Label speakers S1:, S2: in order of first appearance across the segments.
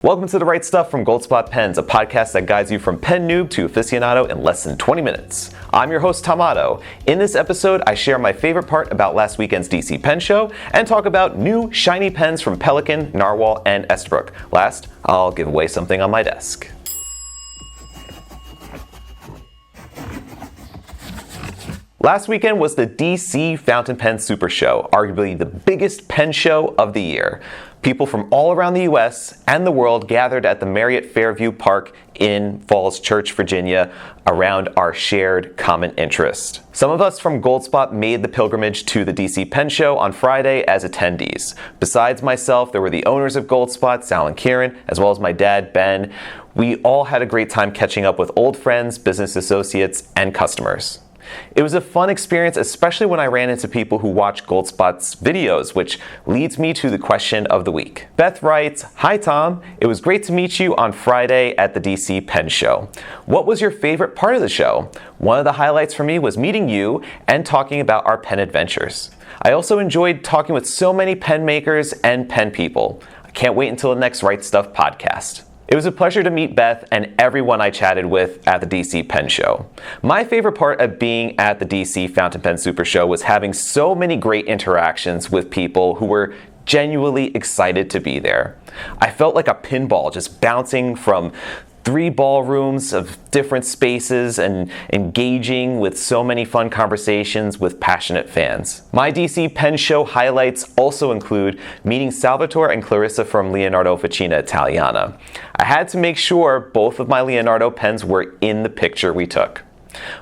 S1: Welcome to The Right Stuff from Goldspot Pens, a podcast that guides you from pen noob to aficionado in less than 20 minutes. I'm your host, Tomato. In this episode, I share my favorite part about last weekend's DC Pen Show and talk about new shiny pens from Pelikan, Nahvalur, and Esterbrook. Last, I'll give away something on my desk. Last weekend was the DC Fountain Pen Super Show, arguably the biggest pen show of the year. People from all around the US and the world gathered at the Marriott Fairview Park in Falls Church, Virginia, around our shared common interest. Some of us from Goldspot made the pilgrimage to the DC Pen Show on Friday as attendees. Besides myself, there were the owners of Goldspot, Sal and Kieran, as well as my dad, Ben. We all had a great time catching up with old friends, business associates, and customers. It was a fun experience, especially when I ran into people who watch Goldspot's videos, which leads me to the question of the week. Beth writes, "Hi Tom, it was great to meet you on Friday at the DC Pen Show. What was your favorite part of the show? One of the highlights for me was meeting you and talking about our pen adventures. I also enjoyed talking with so many pen makers and pen people. I can't wait until the next Right Stuff podcast." It was a pleasure to meet Beth and everyone I chatted with at the DC Pen Show. My favorite part of being at the DC Fountain Pen Super Show was having so many great interactions with people who were genuinely excited to be there. I felt like a pinball just bouncing from 3 ballrooms of different spaces and engaging with so many fun conversations with passionate fans. My DC Pen Show highlights also include meeting Salvatore and Clarissa from Leonardo Ficina Italiana. I had to make sure both of my Leonardo pens were in the picture we took.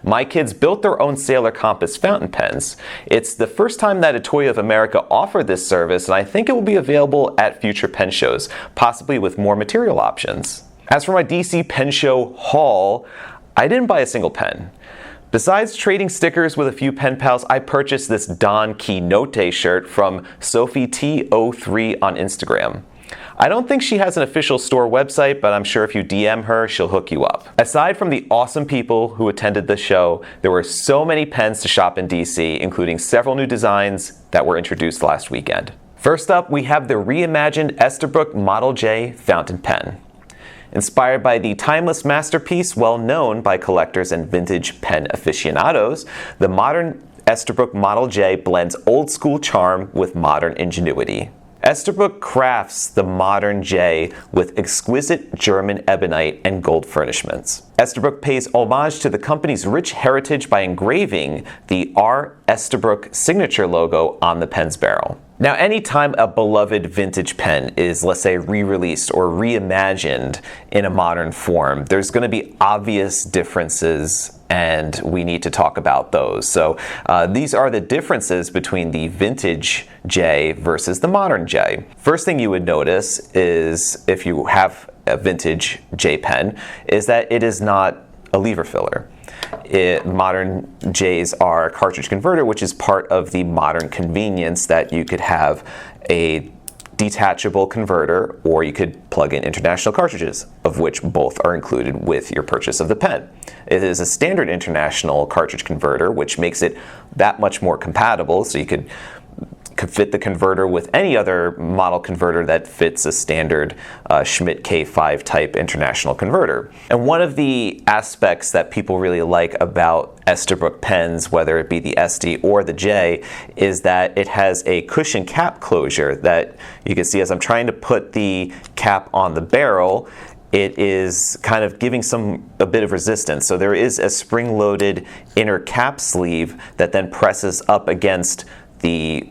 S1: My kids built their own Sailor Compass fountain pens. It's the first time that a Toy of America offered this service, and I think it will be available at future pen shows, possibly with more material options. As for my DC Pen Show haul, I didn't buy a single pen. Besides trading stickers with a few pen pals, I purchased this Don Quixote shirt from Sophie T03 on Instagram. I don't think she has an official store website, but I'm sure if you DM her, she'll hook you up. Aside from the awesome people who attended the show, there were so many pens to shop in DC, including several new designs that were introduced last weekend. First up, we have the reimagined Esterbrook Model J fountain pen. Inspired by the timeless masterpiece well known by collectors and vintage pen aficionados, the modern Esterbrook Model J blends old school charm with modern ingenuity. Esterbrook crafts the modern J with exquisite German ebonite and gold furnishments. Esterbrook pays homage to the company's rich heritage by engraving the R. Esterbrook signature logo on the pen's barrel. Now, anytime a beloved vintage pen is, let's say, re-released or reimagined in a modern form, there's going to be obvious differences, and we need to talk about those. So these are the differences between the vintage J versus the modern J. First thing you would notice is, if you have a vintage J pen, is that it is not a lever filler. Modern J's are a cartridge converter, which is part of the modern convenience that you could have a detachable converter, or you could plug in international cartridges, of which both are included with your purchase of the pen. It is a standard international cartridge converter, which makes it that much more compatible, so you could fit the converter with any other model converter that fits a standard Schmidt K5 type international converter. And one of the aspects that people really like about Esterbrook pens, whether it be the SD or the J, is that it has a cushion cap closure that you can see as I'm trying to put the cap on the barrel. It is kind of giving a bit of resistance. So there is a spring-loaded inner cap sleeve that then presses up against the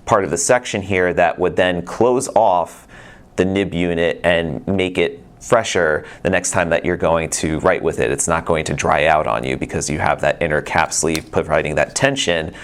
S1: part of the section here that would then close off the nib unit and make it fresher the next time that you're going to write with it. It's not going to dry out on you because you have that inner cap sleeve providing that tension,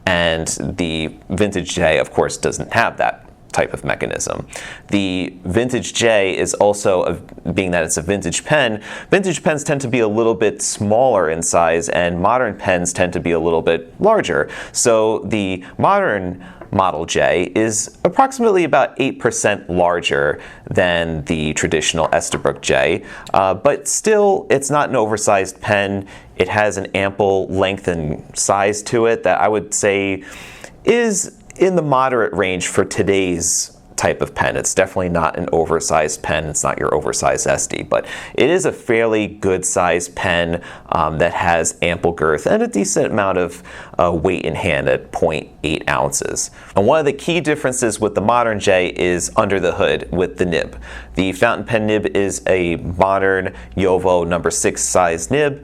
S1: and the vintage J, of course, doesn't have that type of mechanism. The vintage J is also, being that it's a vintage pen, vintage pens tend to be a little bit smaller in size and modern pens tend to be a little bit larger. So the modern Model J is approximately about 8% larger than the traditional Esterbrook J, but still it's not an oversized pen. It has an ample length and size to it that I would say is in the moderate range for today's type of pen. It's definitely not an oversized pen. It's not your oversized Esty, but it is a fairly good sized pen that has ample girth and a decent amount of weight in hand at 0.8 ounces. And one of the key differences with the Modern J is under the hood with the nib. The fountain pen nib is a modern Jowo number 6 size nib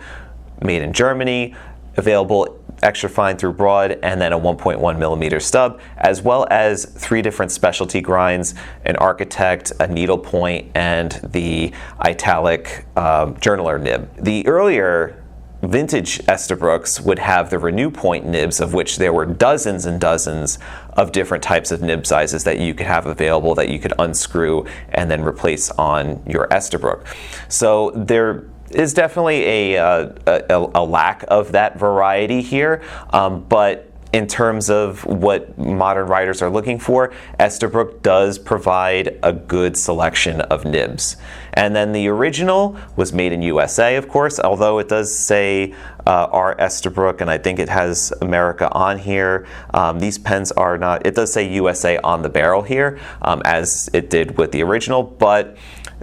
S1: made in Germany, available extra fine through broad, and then a 1.1 millimeter stub, as well as 3 different specialty grinds, an architect, a needlepoint, and the italic journaler nib. The earlier vintage Esterbrook's would have the Renew Point nibs, of which there were dozens and dozens of different types of nib sizes that you could have available that you could unscrew and then replace on your Esterbrook. So there is definitely a lack of that variety here, but in terms of what modern writers are looking for, Esterbrook does provide a good selection of nibs. And then the original was made in USA, of course, although it does say our Esterbrook, and I think it has America on here. These pens are not, it does say USA on the barrel here, as it did with the original, but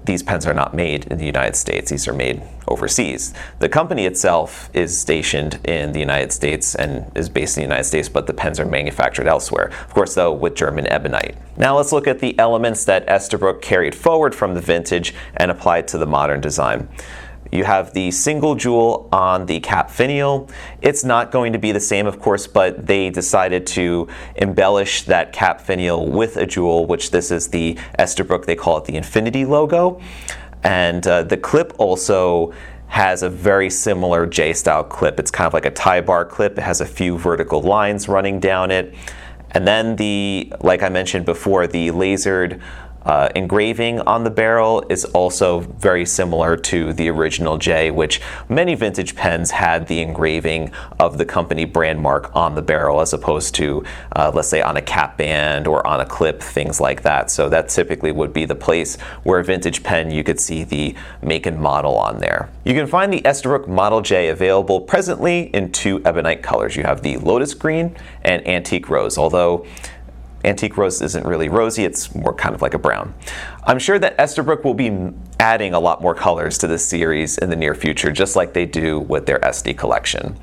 S1: these pens are not made in the United States. These are made overseas. The company itself is stationed in the United States and is based in the United States, but the pens are manufactured elsewhere. Of course, though, with German ebonite. Now let's look at the elements that Esterbrook carried forward from the vintage and applied to the modern design. You have the single jewel on the cap finial. It's not going to be the same, of course, but they decided to embellish that cap finial with a jewel, which this is the Esterbrook, they call it the Infinity logo. And the clip also has a very similar J-style clip. It's kind of like a tie bar clip. It has a few vertical lines running down it. And then the, like I mentioned before, the lasered engraving on the barrel is also very similar to the original J, which many vintage pens had the engraving of the company brand mark on the barrel as opposed to, let's say, on a cap band or on a clip, things like that. So that typically would be the place where a vintage pen you could see the make and model on there. You can find the Esterbrook Model J available presently in 2 ebonite colors. You have the Lotus Green and Antique Rose, although Antique Rose isn't really rosy, it's more kind of like a brown. I'm sure that Esterbrook will be adding a lot more colors to this series in the near future, just like they do with their SD collection.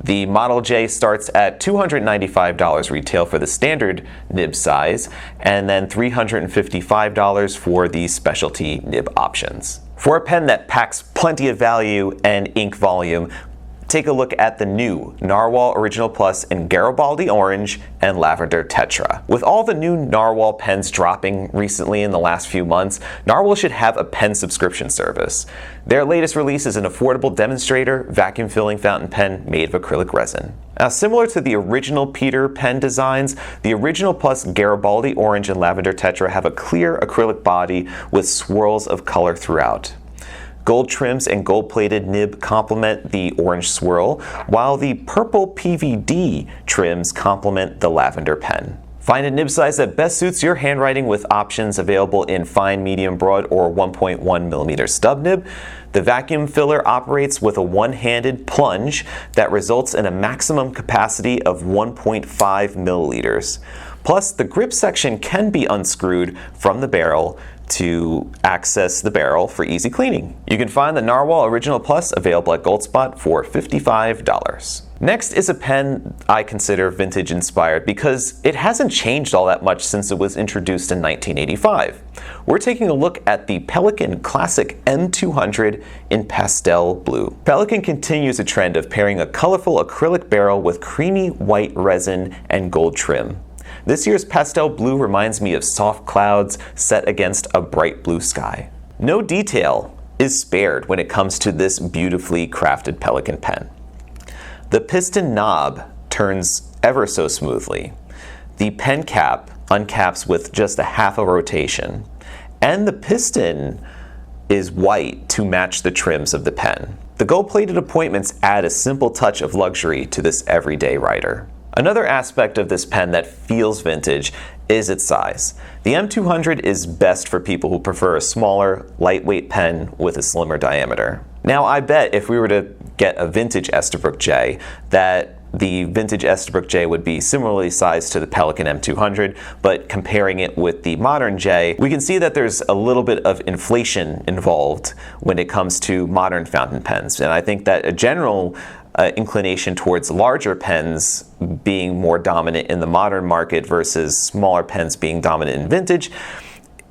S1: The Model J starts at $295 retail for the standard nib size, and then $355 for the specialty nib options. For a pen that packs plenty of value and ink volume, take a look at the new Narwhal Original Plus in Garibaldi Orange and Lavender Tetra. With all the new Narwhal pens dropping recently in the last few months, Narwhal should have a pen subscription service. Their latest release is an affordable demonstrator vacuum filling fountain pen made of acrylic resin. Now, similar to the original Peter pen designs, the Original Plus Garibaldi Orange and Lavender Tetra have a clear acrylic body with swirls of color throughout. Gold trims and gold-plated nib complement the orange swirl, while the purple PVD trims complement the lavender pen. Find a nib size that best suits your handwriting with options available in fine, medium, broad, or 1.1 millimeter stub nib. The vacuum filler operates with a one-handed plunge that results in a maximum capacity of 1.5 milliliters. Plus, the grip section can be unscrewed from the barrel to access the barrel for easy cleaning. You can find the Narwhal Original Plus available at Goldspot for $55. Next is a pen I consider vintage inspired because it hasn't changed all that much since it was introduced in 1985. We're taking a look at the Pelikan Classic M200 in pastel blue. Pelikan continues a trend of pairing a colorful acrylic barrel with creamy white resin and gold trim. This year's pastel blue reminds me of soft clouds set against a bright blue sky. No detail is spared when it comes to this beautifully crafted Pelikan pen. The piston knob turns ever so smoothly. The pen cap uncaps with just a half a rotation. And the piston is white to match the trims of the pen. The gold-plated appointments add a simple touch of luxury to this everyday writer. Another aspect of this pen that feels vintage is its size. The M200 is best for people who prefer a smaller, lightweight pen with a slimmer diameter. Now, I bet if we were to get a vintage Esterbrook J, that the vintage Esterbrook J would be similarly sized to the Pelikan M200, but comparing it with the modern J, we can see that there's a little bit of inflation involved when it comes to modern fountain pens. And I think that a general inclination towards larger pens being more dominant in the modern market versus smaller pens being dominant in vintage,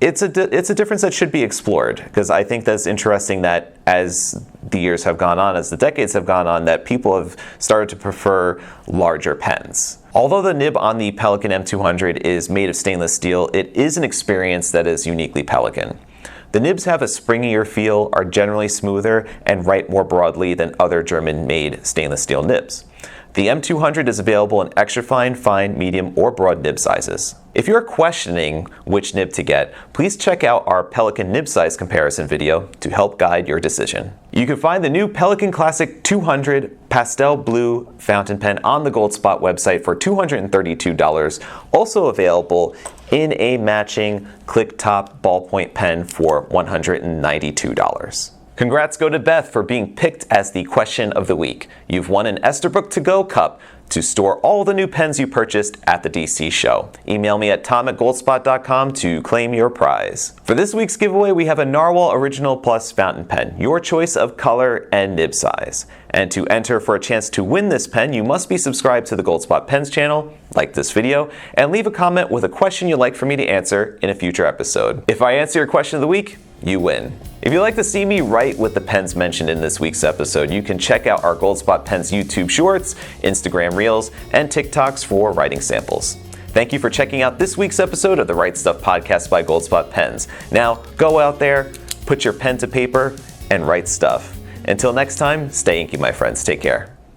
S1: it's a difference that should be explored, because I think that's interesting that as the years have gone on, as the decades have gone on, that people have started to prefer larger pens. Although the nib on the Pelikan M200 is made of stainless steel, it is an experience that is uniquely Pelikan. The nibs have a springier feel, are generally smoother, and write more broadly than other German-made stainless steel nibs. The M200 is available in extra fine, fine, medium, or broad nib sizes. If you're questioning which nib to get, please check out our Pelikan nib size comparison video to help guide your decision. You can find the new Pelikan Classic 200 Pastel Blue fountain pen on the Goldspot website for $232, also available in a matching click top ballpoint pen for $192. Congrats go to Beth for being picked as the question of the week. You've won an Esterbrook To Go cup to store all the new pens you purchased at the DC show. Email me at tom@goldspot.com to claim your prize. For this week's giveaway, we have a Narwhal Original Plus fountain pen, your choice of color and nib size. And to enter for a chance to win this pen, you must be subscribed to the Goldspot Pens channel, like this video, and leave a comment with a question you'd like for me to answer in a future episode. If I answer your question of the week, you win. If you'd like to see me write with the pens mentioned in this week's episode, you can check out our Goldspot Pens YouTube Shorts, Instagram Reels, and TikToks for writing samples. Thank you for checking out this week's episode of the Right Stuff podcast by Goldspot Pens. Now, go out there, put your pen to paper, and write stuff. Until next time, stay inky, my friends. Take care.